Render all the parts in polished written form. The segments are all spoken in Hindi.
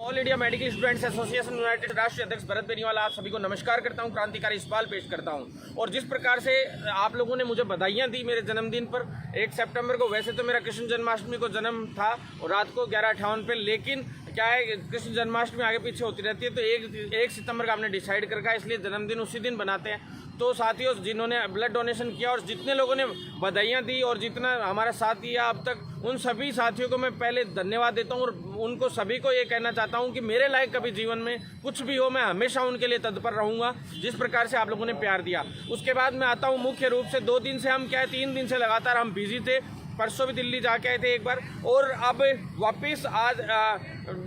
All India medical students association United राष्ट्रीय अध्यक्ष भरत बेनीवाल आप सभी को नमस्कार करता हूं, क्रांतिकारी सवाल पेश करता हूं। और जिस प्रकार से आप लोगों ने मुझे बधाइयां दी मेरे जन्मदिन पर 1 सितंबर को, वैसे तो मेरा कृष्ण जन्माष्टमी को जन्म था और रात को 11:58 पे, लेकिन क्या है कृष्ण जन्माष्टमी आगे पीछे होती रहती है, तो 1 सितंबर का हमने डिसाइड कर रखा है, इसलिए जन्मदिन उसी दिन बनाते हैं। तो साथियों, जिन्होंने ब्लड डोनेशन किया और जितने लोगों ने बधाइयाँ दी और जितना हमारा साथ दिया अब तक, उन सभी साथियों को मैं पहले धन्यवाद देता हूं और उनको सभी को ये कहना चाहता हूं कि मेरे लायक कभी जीवन में कुछ भी हो, मैं हमेशा उनके लिए तत्पर रहूंगा जिस प्रकार से आप लोगों ने प्यार दिया। उसके बाद मैं आता हूं मुख्य रूप से 2 दिन से हम 3 दिन से लगातार हम बिजी थे। परसों भी दिल्ली जाके आए थे एक बार, और अब वापस आज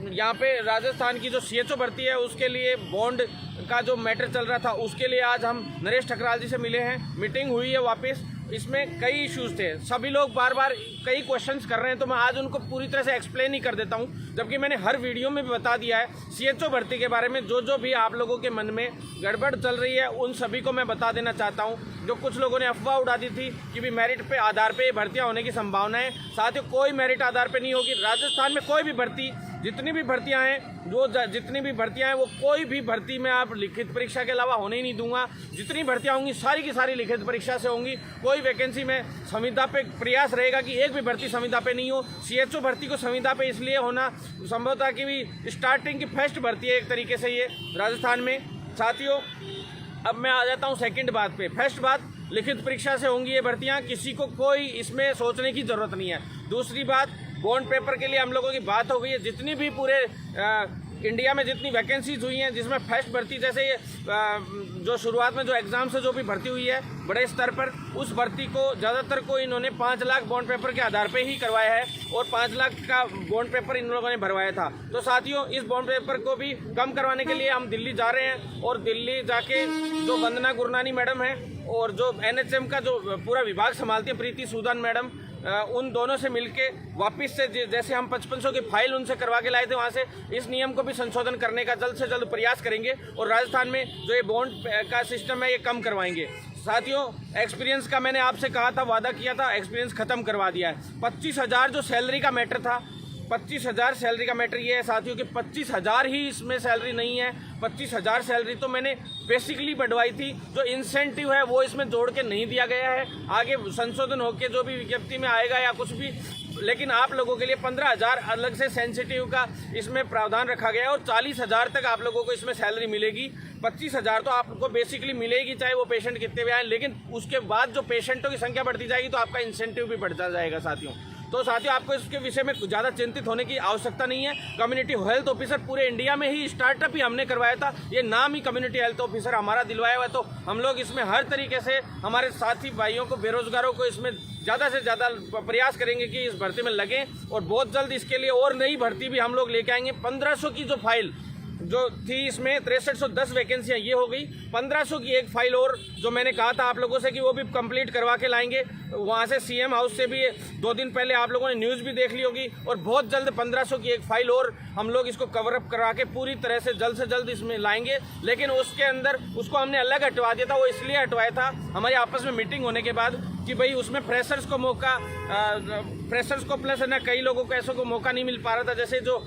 यहाँ पे राजस्थान की जो CHO भर्ती है उसके लिए बॉन्ड का जो मैटर चल रहा था, उसके लिए आज हम नरेश ठकराल जी से मिले हैं, मीटिंग हुई है वापस। इसमें कई इश्यूज थे, सभी लोग बार बार कई क्वेश्चंस कर रहे हैं, तो मैं आज उनको पूरी तरह से एक्सप्लेन ही कर देता हूं, जबकि मैंने हर वीडियो में भी बता दिया है CHO भर्ती के बारे में। जो भी आप लोगों के मन में गड़बड़ चल रही है उन सभी को मैं बता देना चाहता हूं। जो कुछ लोगों ने अफवाह उड़ा दी थी कि भी मेरिट पे आधार पे भर्तियां होने की संभावना है, साथ ही कोई मेरिट आधार पे नहीं होगी। राजस्थान में कोई भी भर्ती, जितनी भी भर्तियां हैं, जितनी भी भर्तियां हैं, वो कोई भी भर्ती में आप लिखित परीक्षा के अलावा होने ही नहीं दूंगा। जितनी भर्तियां होंगी सारी की सारी लिखित परीक्षा से होंगी। कोई वैकेंसी में संविदा पे प्रयास रहेगा कि एक भी भर्ती संविदा पे नहीं हो। CHO भर्ती को संविदा पे इसलिए होना संभवतः कि भी स्टार्टिंग की फर्स्ट भर्ती है एक तरीके से ये राजस्थान में। साथियों, अब मैं आ जाता हूँ सेकंड बात पे। फर्स्ट बात, लिखित परीक्षा से होंगी ये भर्तियां, किसी को कोई इसमें सोचने की जरूरत नहीं है। दूसरी बात, बॉन्ड पेपर के लिए हम लोगों की बात हो गई है। जितनी भी पूरे इंडिया में जितनी वैकेंसीज हुई हैं, जिसमें फर्स्ट भर्ती जैसे ये जो शुरुआत में जो एग्जाम से जो भी भर्ती हुई है बड़े स्तर पर, उस भर्ती को ज़्यादातर को इन्होंने 5 लाख बॉन्ड पेपर के आधार पे ही करवाया है और 5 लाख का बॉन्ड पेपर इन लोगों ने भरवाया था। तो साथियों, इस बॉन्ड पेपर को भी कम करवाने के लिए हम दिल्ली जा रहे हैं और दिल्ली जाके जो वंदना गुरनानी मैडम है और जो NHM का जो पूरा विभाग संभालती है प्रीति सूदन मैडम, उन दोनों से मिलके वापस से जैसे हम 5500 की फाइल उनसे करवा के लाए थे, वहाँ से इस नियम को भी संशोधन करने का जल्द से जल्द प्रयास करेंगे और राजस्थान में जो ये बॉन्ड का सिस्टम है ये कम करवाएंगे। साथियों, एक्सपीरियंस का मैंने आपसे कहा था, वादा किया था, एक्सपीरियंस खत्म करवा दिया है। 25,000 जो सैलरी का मैटर था, 25,000 सैलरी का मैटर ये है साथियों कि 25,000 ही इसमें सैलरी नहीं है। 25,000 सैलरी तो मैंने बेसिकली बढ़वाई थी, जो इंसेंटिव है वो इसमें जोड़ के नहीं दिया गया है। आगे संशोधन होकर जो भी विज्ञप्ति में आएगा या कुछ भी, लेकिन आप लोगों के लिए 15,000 अलग से सेंसिटिव का इसमें प्रावधान रखा गया है और 40,000 तक आप लोगों को इसमें सैलरी मिलेगी। 25,000 तो आपको बेसिकली मिलेगी चाहे वो पेशेंट कितने भी आए, लेकिन उसके बाद जो पेशेंटों की संख्या बढ़ती जाएगी तो आपका इंसेंटिव भी बढ़ता जाएगा साथियों। तो साथियों, आपको इसके विषय में ज़्यादा चिंतित होने की आवश्यकता नहीं है। कम्युनिटी हेल्थ ऑफिसर पूरे इंडिया में ही स्टार्टअप ही हमने करवाया था, ये नाम ही कम्युनिटी हेल्थ ऑफिसर हमारा दिलवाया हुआ है। तो हम लोग इसमें हर तरीके से हमारे साथी भाइयों को, बेरोजगारों को इसमें ज़्यादा से ज़्यादा प्रयास करेंगे कि इस भर्ती में लगें और बहुत जल्द इसके लिए और नई भर्ती भी हम लोग लेके आएंगे। 1500 की जो फाइल जो थी इसमें 6310 वैकेंसियाँ ये हो गई, 1500 की एक फाइल और जो मैंने कहा था आप लोगों से कि वो भी कंप्लीट करवा के लाएंगे। वहाँ से CM हाउस से भी 2 दिन पहले आप लोगों ने न्यूज़ भी देख ली होगी और बहुत जल्द 1500 की एक फाइल और हम लोग इसको कवर अप करवा के पूरी तरह से जल्द इसमें लाएंगे। लेकिन उसके अंदर उसको हमने अलग हटवा दिया था। वो इसलिए हटवाया था हमारी आपस में मीटिंग होने के बाद कि भाई उसमें फ्रेशर्स को मौका, फ्रेशर्स को प्लस है ना, कई लोगों को ऐसों को मौका नहीं मिल पा रहा था, जैसे जो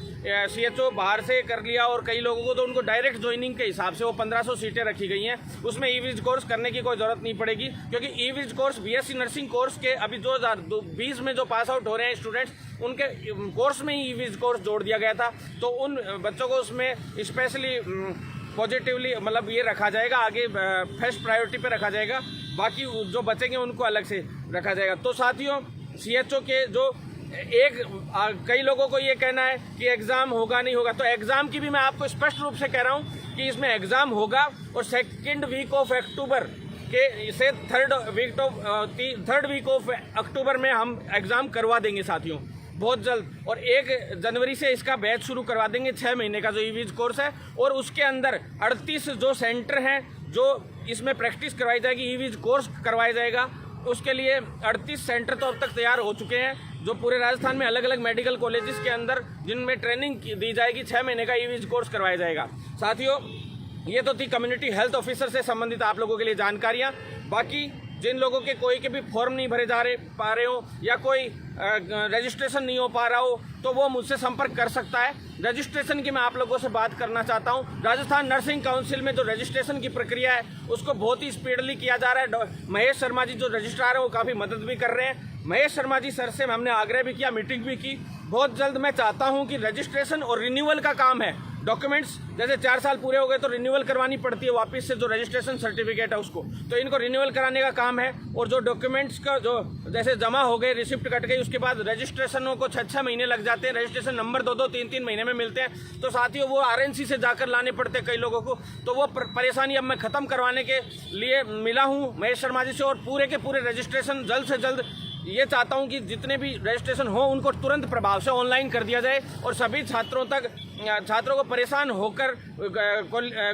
CHO बाहर से कर लिया और कई लोगों को तो उनको डायरेक्ट ज्वाइनिंग के हिसाब से वो 1500 सीटें रखी गई हैं। उसमें EVIS कोर्स करने की कोई ज़रूरत नहीं पड़ेगी, क्योंकि EVIS course BSc nursing course के अभी 2020 में जो पास आउट हो रहे हैं स्टूडेंट्स, उनके कोर्स में ही EVIS कोर्स जोड़ दिया गया था। तो उन बच्चों को उसमें स्पेशली पॉजिटिवली मतलब ये रखा जाएगा, आगे फर्स्ट प्रायोरिटी पे रखा जाएगा, बाकी जो बचेंगे उनको अलग से रखा जाएगा। तो साथियों, CHO के जो कई लोगों को ये कहना है कि एग्ज़ाम होगा नहीं होगा, तो एग्ज़ाम की भी मैं आपको स्पष्ट रूप से कह रहा हूँ कि इसमें एग्ज़ाम होगा और 2nd वीक ऑफ अक्टूबर के से 3rd वीक ऑफ अक्टूबर में हम एग्ज़ाम करवा देंगे साथियों, बहुत जल्द। और 1 जनवरी से इसका बैच शुरू करवा देंगे 6 महीने का जो EVIS कोर्स है, और उसके अंदर 38 जो सेंटर हैं जो इसमें प्रैक्टिस करवाई जाएगी, EVIS कोर्स करवाया जाएगा। उसके लिए 38 सेंटर तो अब तक तैयार हो चुके हैं, जो पूरे राजस्थान में अलग अलग मेडिकल कॉलेजेस के अंदर जिनमें ट्रेनिंग दी जाएगी, 6 महीने का EVIS कोर्स करवाया जाएगा। साथियों, ये तो थी कम्युनिटी हेल्थ ऑफिसर से संबंधित आप लोगों के लिए जानकारियाँ। बाकी जिन लोगों के कोई के भी फॉर्म नहीं भरे पा रहे हो या कोई रजिस्ट्रेशन नहीं हो पा रहा हो तो वो मुझसे संपर्क कर सकता है। रजिस्ट्रेशन की मैं आप लोगों से बात करना चाहता हूँ। राजस्थान नर्सिंग काउंसिल में जो रजिस्ट्रेशन की प्रक्रिया है उसको बहुत ही स्पीडली किया जा रहा है। महेश शर्मा जी जो रजिस्ट्रार है वो काफ़ी मदद भी कर रहे हैं। महेश शर्मा जी सर से हमने आग्रह भी किया, मीटिंग भी की। बहुत जल्द मैं चाहता हूँ कि रजिस्ट्रेशन और रिन्यूअल का काम है, डॉक्यूमेंट्स जैसे 4 साल पूरे हो गए तो रिन्यूअल करवानी पड़ती है वापस से, जो रजिस्ट्रेशन सर्टिफिकेट है उसको, तो इनको रिन्यूअल कराने का काम है। और जो डॉक्यूमेंट्स का जो जैसे जमा हो गए, रिसिप्ट कट गई, उसके बाद रजिस्ट्रेशनों को 6-6 महीने लग जाते हैं, रजिस्ट्रेशन नंबर 2-2, 3-3 महीने में मिलते हैं। तो साथियों वो RNC से जाकर लाने पड़ते हैं कई लोगों को। तो वो परेशानी अब मैं ख़त्म करवाने के लिए मिला हूँ महेश शर्मा जी से, और पूरे के पूरे रजिस्ट्रेशन जल्द से जल्द ये चाहता हूं कि जितने भी रजिस्ट्रेशन हो उनको तुरंत प्रभाव से ऑनलाइन कर दिया जाए और सभी छात्रों को परेशान होकर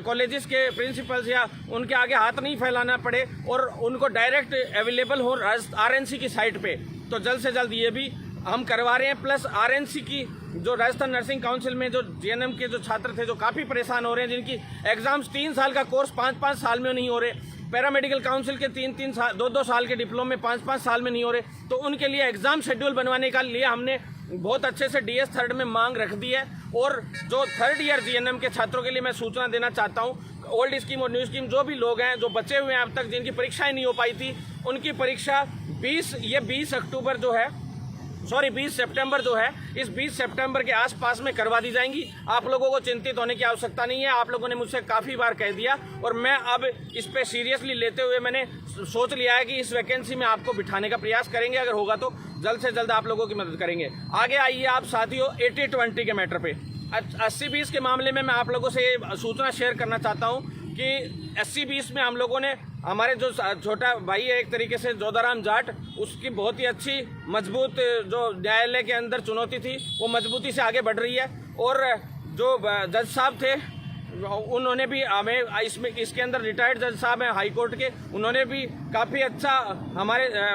कॉलेजेस के प्रिंसिपल्स या उनके आगे हाथ नहीं फैलाना पड़े और उनको डायरेक्ट अवेलेबल हो RNC की साइट पे। तो जल्द से जल्द ये भी हम करवा रहे हैं। प्लस RNC की जो राजस्थान नर्सिंग काउंसिल में जो GNM के जो छात्र थे जो काफ़ी परेशान हो रहे हैं, जिनकी एग्जाम्स 3 साल का कोर्स 5-5 साल में नहीं हो रहे, पैरामेडिकल काउंसिल के 3-3 साल 2-2 साल के डिप्लोमे 5-5 साल में नहीं हो रहे, तो उनके लिए एग्जाम शेड्यूल बनवाने का लिए हमने बहुत अच्छे से DS 3rd में मांग रख दी है। और जो 3rd ईयर GNM के छात्रों के लिए मैं सूचना देना चाहता हूँ, ओल्ड स्कीम और न्यू स्कीम जो भी लोग हैं जो बचे हुए हैं अब तक जिनकी परीक्षाएं नहीं हो पाई थी, उनकी परीक्षा 20 सितंबर जो है, इस 20 सितंबर के आसपास में करवा दी जाएंगी। आप लोगों को चिंतित होने की आवश्यकता नहीं है। आप लोगों ने मुझसे काफ़ी बार कह दिया और मैं अब इस पे सीरियसली लेते हुए मैंने सोच लिया है कि इस वैकेंसी में आपको बिठाने का प्रयास करेंगे। अगर होगा तो जल्द से जल्द आप लोगों की मदद करेंगे। आगे आइए आप साथियों 80-20 के मैटर पे। 80-20 के मामले में मैं आप लोगों से सूचना शेयर करना चाहता हूँ कि 80-20 में हम लोगों ने हमारे जो छोटा भाई है एक तरीके से जोधाराम जाट, उसकी बहुत ही अच्छी मजबूत जो न्यायालय के अंदर चुनौती थी वो मजबूती से आगे बढ़ रही है। और जो जज साहब थे उन्होंने भी हमें इसके अंदर रिटायर्ड जज साहब हैं हाई कोर्ट के, उन्होंने भी काफ़ी अच्छा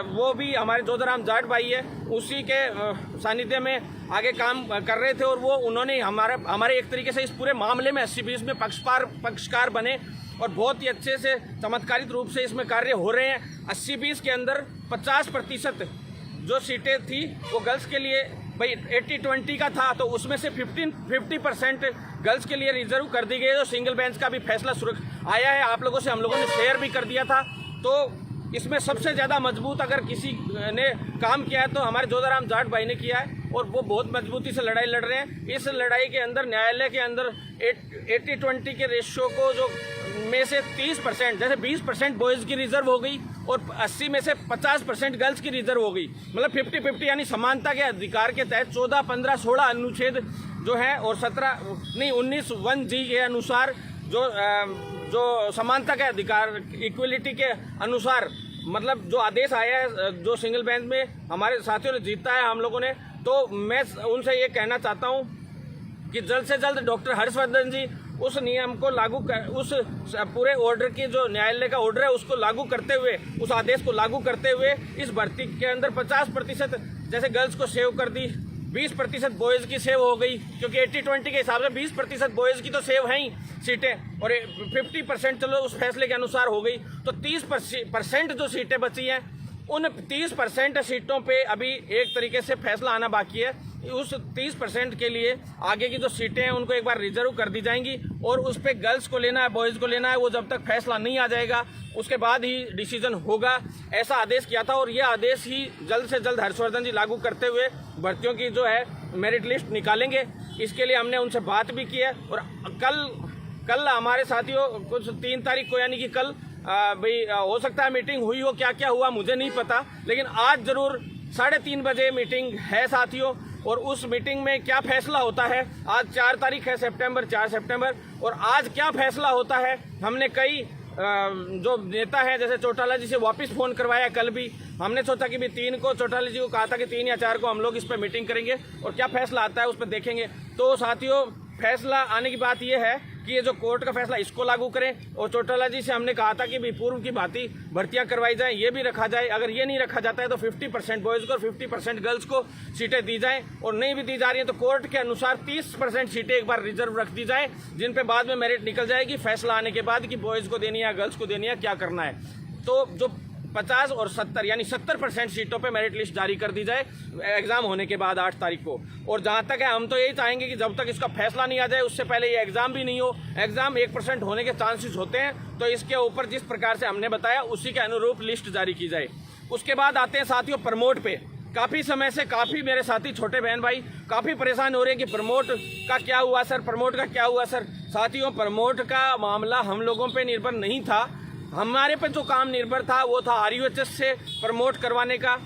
वो भी हमारे जोधाराम जाट भाई है उसी के सानिध्य में आगे काम कर रहे थे। और वो उन्होंने हमारे एक तरीके से इस पूरे मामले में 80-20 में पक्षकार बने और बहुत ही अच्छे से चमत्कारिक रूप से इसमें कार्य हो रहे हैं। 80-20 के अंदर 50% जो सीटें थी वो गर्ल्स के लिए, भाई 80-20 का था तो उसमें से 50% गर्ल्स के लिए रिजर्व कर दी गई। तो सिंगल बेंच का भी फैसला आया है, आप लोगों से हम लोगों ने शेयर भी कर दिया था। तो इसमें सबसे ज़्यादा मजबूत अगर किसी ने काम किया है तो हमारे जोधाराम जाट भाई ने किया है और वो बहुत मजबूती से लड़ाई लड़ रहे हैं। इस लड़ाई के अंदर न्यायालय के अंदर 80-20 के रेशियो को जो में से 30%, जैसे 20% बॉयज़ की रिजर्व हो गई और 80 में से 50% गर्ल्स की रिजर्व हो गई, मतलब 50-50, यानी समानता के अधिकार के तहत 14, 15, 16 अनुच्छेद जो है और 19(1)(g) के अनुसार जो समानता के अधिकार इक्वलिटी के अनुसार मतलब जो आदेश आया है जो सिंगल बेंच में हमारे साथियों ने जीता है हम लोगों ने, तो मैं उनसे ये कहना चाहता हूँ कि जल्द से जल्द डॉक्टर हर्षवर्धन जी उस नियम को लागू कर, उस पूरे ऑर्डर की जो न्यायालय का ऑर्डर है उसको लागू करते हुए, उस आदेश को लागू करते हुए इस भर्ती के अंदर 50% जैसे गर्ल्स को सेव कर दी, 20% बॉयज़ की सेव हो गई, क्योंकि 80-20 के हिसाब से 20% बॉयज़ की तो सेव है ही सीटें और 50% चलो उस फैसले के अनुसार हो गई। तो 30% जो सीटें बची हैं उन 30% सीटों पे अभी एक तरीके से फैसला आना बाकी है। उस 30% के लिए आगे की जो सीटें हैं उनको एक बार रिजर्व कर दी जाएंगी और उस पर गर्ल्स को लेना है बॉयज़ को लेना है, वो जब तक फैसला नहीं आ जाएगा उसके बाद ही डिसीजन होगा, ऐसा आदेश किया था। और ये आदेश ही जल्द से जल्द हर्षवर्धन जी लागू करते हुए भर्तियों की जो है मेरिट लिस्ट निकालेंगे। इसके लिए हमने उनसे बात भी की है और कल हमारे साथियों कुछ 3 तारीख को यानी कि कल भाई हो सकता है मीटिंग हुई हो, क्या क्या हुआ मुझे नहीं पता, लेकिन आज ज़रूर 3:30 बजे मीटिंग है साथियों। और उस मीटिंग में क्या फैसला होता है, आज 4 तारीख है 4 सितंबर, और आज क्या फैसला होता है हमने कई जो नेता हैं जैसे चौटाला जी से वापस फ़ोन करवाया। कल भी हमने सोचा कि भी 3 को चौटाला जी को कहा था कि 3 या 4 को हम लोग इस पर मीटिंग करेंगे और क्या फैसला आता है उस पर देखेंगे। तो साथियों फैसला आने की बात यह है कि ये जो कोर्ट का फैसला इसको लागू करें और चौटाला जी से हमने कहा था कि भी पूर्व की भांति भर्तियां करवाई जाएं, ये भी रखा जाए। अगर ये नहीं रखा जाता है तो 50% बॉयज़ को और 50% गर्ल्स को सीटें दी जाएं, और नहीं भी दी जा रही हैं तो कोर्ट के अनुसार 30% सीटें एक बार रिजर्व रख दी जाएं, जिन पे बाद में मेरिट निकल जाएगी फैसला आने के बाद कि बॉयज़ को देनी है गर्ल्स को देनी है क्या करना है। तो जो 50 और 70 यानी 70% सीटों पे मेरिट लिस्ट जारी कर दी जाए एग्ज़ाम होने के बाद 8 तारीख को। और जहाँ तक है हम तो यही चाहेंगे कि जब तक इसका फैसला नहीं आ जाए उससे पहले ये एग्ज़ाम भी नहीं हो। एग्ज़ाम 1% होने के चांसेस होते हैं, तो इसके ऊपर जिस प्रकार से हमने बताया उसी के अनुरूप लिस्ट जारी की जाए। उसके बाद आते हैं साथियों प्रमोट पे। काफ़ी समय से काफ़ी मेरे साथी छोटे बहन भाई काफ़ी परेशान हो रहे हैं कि प्रमोट का क्या हुआ सर, प्रमोट का क्या हुआ सर। साथियों प्रमोट का मामला हम लोगों पे निर्भर नहीं था, हमारे पे जो काम निर्भर था वो था RUHS से प्रमोट करवाने का,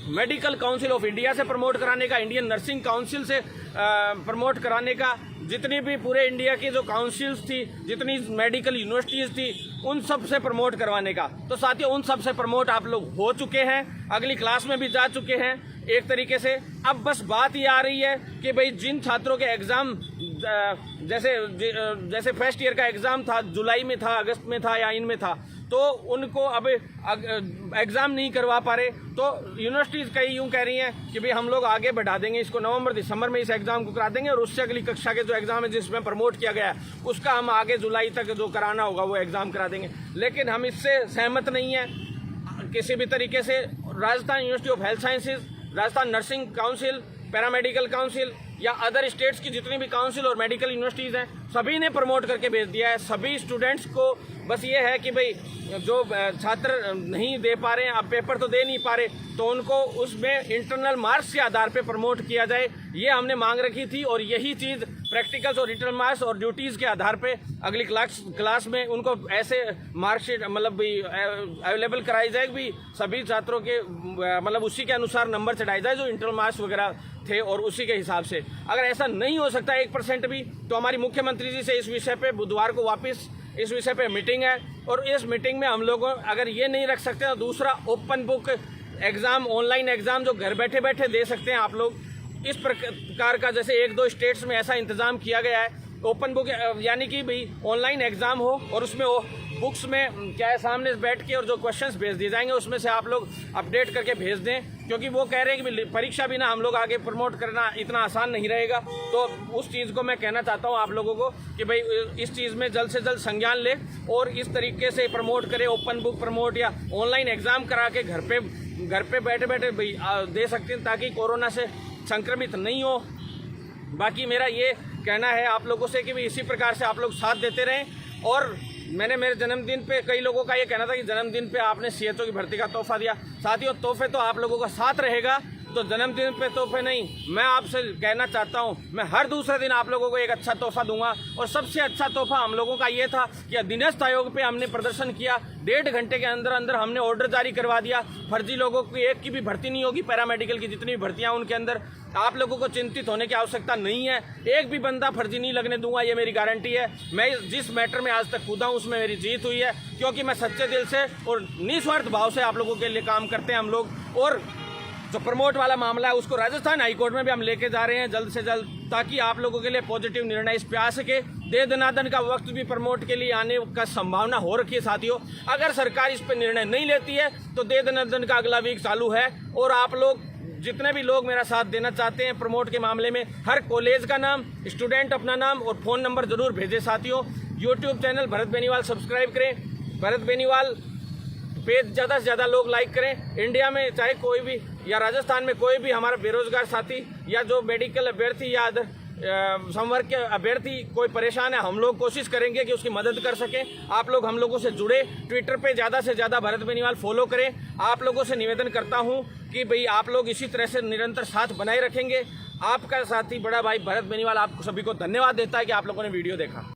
मेडिकल काउंसिल ऑफ इंडिया से प्रमोट कराने का, इंडियन नर्सिंग काउंसिल से प्रमोट कराने का, जितनी भी पूरे इंडिया की जो काउंसिल्स थी, जितनी मेडिकल यूनिवर्सिटीज़ थी, उन सब से प्रमोट करवाने का। तो साथियों उन सब से प्रमोट आप लोग हो चुके हैं, अगली क्लास में भी जा चुके हैं एक तरीके से। अब बस बात ये आ रही है कि भाई जिन छात्रों के एग्ज़ाम जैसे फर्स्ट ईयर का एग्ज़ाम था, जुलाई में था, अगस्त में था या इनमें था, तो उनको अब एग्ज़ाम नहीं करवा पा रहे, तो यूनिवर्सिटीज़ कई यूँ कह रही हैं कि भाई हम लोग आगे बढ़ा देंगे इसको, नवंबर दिसंबर में इस एग्ज़ाम को करा देंगे और उससे अगली कक्षा के जो एग्ज़ाम है जिसमें प्रमोट किया गया है उसका हम आगे जुलाई तक जो कराना होगा वो एग्ज़ाम करा देंगे। लेकिन हम इससे सहमत नहीं हैं किसी भी तरीके से। Rajasthan university of health sciences, Rajasthan nursing council, paramedical council या अदर स्टेट्स की जितनी भी काउंसिल और मेडिकल यूनिवर्सिटीज़ हैं सभी ने प्रमोट करके भेज दिया है। सभी स्टूडेंट्स को बस ये है कि भाई जो छात्र नहीं दे पा रहे हैं, अब पेपर तो दे नहीं पा रहे, तो उनको उसमें इंटरनल मार्क्स के आधार पे प्रमोट किया जाए, ये हमने मांग रखी थी। और यही चीज़ प्रैक्टिकल्स और रिटर्न मार्क्स और ड्यूटीज़ के आधार पे अगली क्लास में उनको ऐसे मार्कशीट मतलब भी अवेलेबल कराई जाएगी भी सभी छात्रों के मतलब उसी के अनुसार नंबर चढ़ाए जाए जो इंटरनल मार्क्स वगैरह थे और उसी के हिसाब से। अगर ऐसा नहीं हो सकता 1% भी, तो हमारी मुख्यमंत्री जी से इस विषय पे बुधवार को वापस इस विषय पे मीटिंग है और इस मीटिंग में हम लोग अगर ये नहीं रख सकते तो दूसरा open book exam, online exam जो घर बैठे बैठे दे सकते हैं आप लोग, इस प्रकार का जैसे 1-2 स्टेट्स में ऐसा इंतज़ाम किया गया है। ओपन बुक यानी कि भाई ऑनलाइन एग्ज़ाम हो और उसमें वो बुक्स में क्या है सामने बैठ के और जो क्वेश्चंस भेज दिए जाएंगे उसमें से आप लोग अपडेट करके भेज दें, क्योंकि वो कह रहे हैं कि परीक्षा बिना हम लोग आगे प्रमोट करना इतना आसान नहीं रहेगा। तो उस चीज़ को मैं कहना चाहता हूँ आप लोगों को कि भाई इस चीज़ में जल्द से जल्द संज्ञान ले और इस तरीके से प्रमोट करें, ओपन बुक प्रमोट या ऑनलाइन एग्ज़ाम करा के घर पे बैठे बैठे भाई दे सकते हैं ताकि कोरोना से संक्रमित नहीं हो। बाकी मेरा ये कहना है आप लोगों से कि भाई इसी प्रकार से आप लोग साथ देते रहें। और मैंने मेरे जन्मदिन पे कई लोगों का ये कहना था कि जन्मदिन पे आपने CHO की भर्ती का तोहफा दिया। साथियों तोहफे तो आप लोगों का साथ रहेगा, तो जन्मदिन पे तोहफे नहीं, मैं आपसे कहना चाहता हूँ मैं हर दूसरे दिन आप लोगों को एक अच्छा तोहफा दूंगा। और सबसे अच्छा तोहफा हम लोगों का ये था कि अधीनस्थ आयोग पे हमने प्रदर्शन किया, 1.5 घंटे के अंदर अंदर हमने ऑर्डर जारी करवा दिया। फर्जी लोगों की एक की भी भर्ती नहीं होगी, पैरामेडिकल की जितनी भी भर्तियाँ उनके अंदर आप लोगों को चिंतित होने की आवश्यकता नहीं है, एक भी बंदा फर्जी नहीं लगने दूंगा, ये मेरी गारंटी है। मैं जिस मैटर में आज तक कूदा हूँ उसमें मेरी जीत हुई है, क्योंकि मैं सच्चे दिल से और निस्वार्थ भाव से आप लोगों के लिए काम करते हैं हम लोग। और जो प्रमोट वाला मामला है उसको राजस्थान हाईकोर्ट में भी हम लेके जा रहे हैं जल्द से जल्द, ताकि आप लोगों के लिए पॉजिटिव निर्णय इस पे आ सके। दे दनादन का वक्त भी प्रमोट के लिए आने का संभावना हो रखी है साथियों। अगर सरकार इस पे निर्णय नहीं लेती है तो दे दनादन का अगला वीक चालू है। और आप लोग जितने भी लोग मेरा साथ देना चाहते हैं प्रमोट के मामले में, हर कॉलेज का नाम, स्टूडेंट अपना नाम और फ़ोन नंबर ज़रूर भेजें साथियों। YouTube channel Bharat Beniwal subscribe करें, भरत बेनीवाल पेज ज़्यादा से ज़्यादा लोग लाइक करें। इंडिया में चाहे कोई भी या राजस्थान में कोई भी हमारा बेरोजगार साथी या जो मेडिकल अभ्यर्थी या संवर्ग के अभ्यर्थी कोई परेशान है, हम लोग कोशिश करेंगे कि उसकी मदद कर सकें। आप लोग हम लोगों से जुड़े, ट्विटर पे ज़्यादा से ज़्यादा भरत बेनीवाल फॉलो करें। आप लोगों से निवेदन करता हूं कि भाई आप लोग इसी तरह से निरंतर साथ बनाए रखेंगे। आपका साथी बड़ा भाई भरत बेनीवाल आप सभी को धन्यवाद देता है कि आप लोगों ने वीडियो देखा।